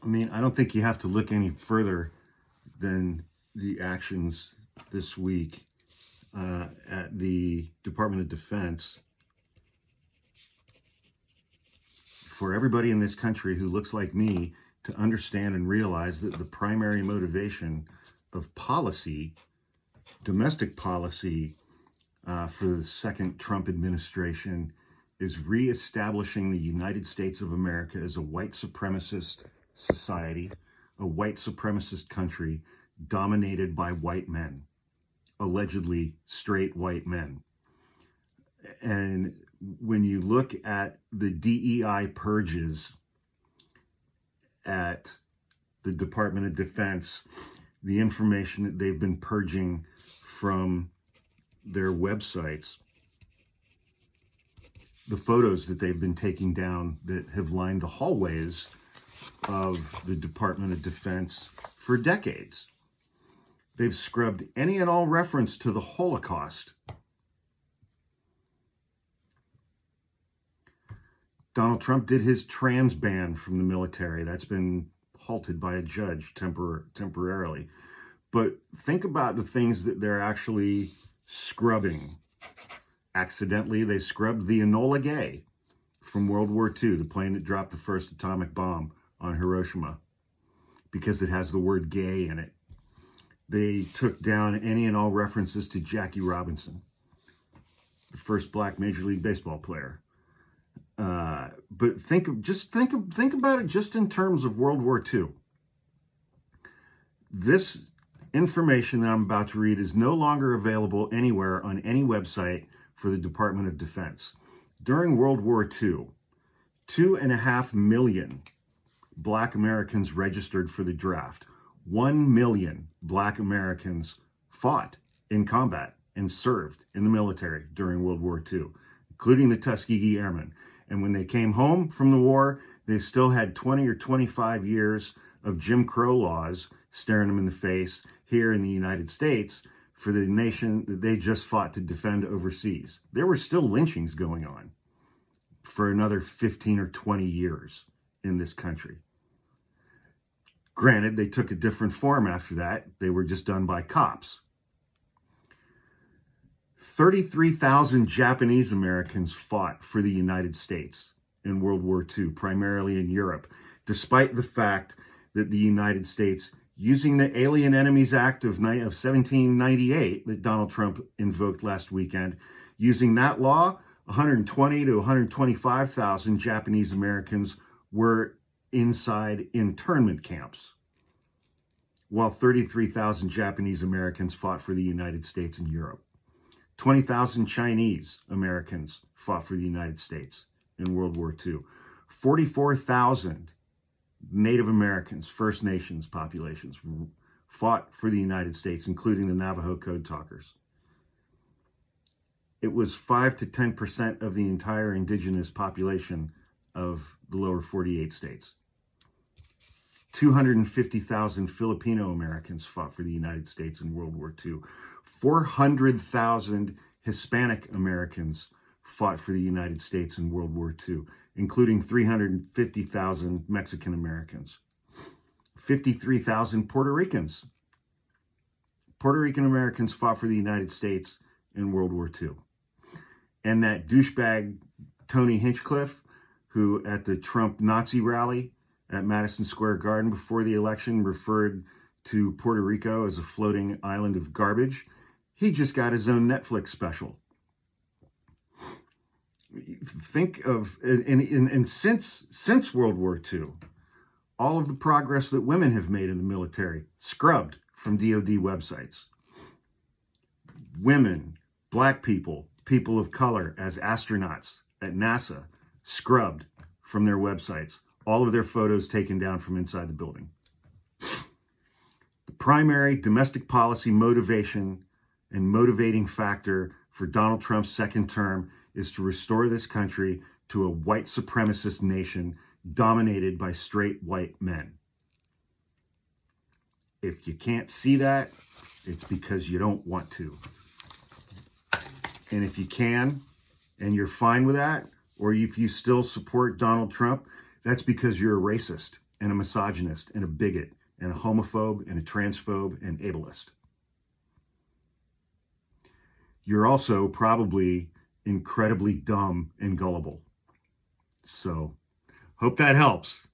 mean, I don't think you have to look any further than the actions this week at the Department of Defense for everybody in this country who looks like me to understand and realize that the primary motivation of policy, domestic policy, for the second Trump administration is reestablishing the United States of America as a white supremacist society, a white supremacist country dominated by white men, allegedly straight white men. And when you look at the DEI purges at the Department of Defense, the information that they've been purging from their websites, the photos that they've been taking down that have lined the hallways of the Department of Defense for decades. They've scrubbed any and all reference to the Holocaust. Donald Trump did his trans ban from the military. That's been halted by a judge temporarily. But think about the things that they're actually scrubbing. Accidentally, they scrubbed the Enola Gay from World War II, the plane that dropped the first atomic bomb on Hiroshima, because it has the word gay in it. They took down any and all references to Jackie Robinson, the first black Major League Baseball player. But think about it just in terms of World War II. This information that I'm about to read is no longer available anywhere on any website for the Department of Defense. During World War II, 2.5 million Black Americans registered for the draft. 1 million Black Americans fought in combat and served in the military during World War II, including the Tuskegee Airmen. And when they came home from the war, they still had 20 or 25 years of Jim Crow laws staring them in the face here in the United States for the nation that they just fought to defend overseas. There were still lynchings going on for another 15 or 20 years in this country. Granted, they took a different form after that. They were just done by cops. 33,000 Japanese Americans fought for the United States in World War II, primarily in Europe, despite the fact that the United States, using the Alien Enemies Act of 1798 that Donald Trump invoked last weekend, using that law, 120 to 125,000 Japanese Americans were inside internment camps, while 33,000 Japanese Americans fought for the United States and Europe. 20,000 Chinese Americans fought for the United States in World War II. 44,000 Native Americans, First Nations populations, fought for the United States, including the Navajo Code Talkers. It was 5 to 10% of the entire indigenous population of the lower 48 states. 250,000 Filipino Americans fought for the United States in World War II. 400,000 Hispanic Americans fought for the United States in World War II, including 350,000 Mexican Americans. 53,000 Puerto Ricans. Puerto Rican Americans fought for the United States in World War II. And that douchebag Tony Hinchcliffe, who at the Trump Nazi rally at Madison Square Garden before the election referred to Puerto Rico as a floating island of garbage, he just got his own Netflix special. Think of, and since World War II, all of the progress that women have made in the military, scrubbed from DoD websites. Women, Black people, people of color as astronauts at NASA, scrubbed from their websites. All of their photos taken down from inside the building. The primary domestic policy motivation and motivating factor for Donald Trump's second term is to restore this country to a white supremacist nation dominated by straight white men. If you can't see that, it's because you don't want to. And if you can, and you're fine with that, or if you still support Donald Trump, that's because you're a racist. and a misogynist and a bigot and a homophobe and a transphobe and ableist. You're also probably incredibly dumb and gullible. So, hope that helps.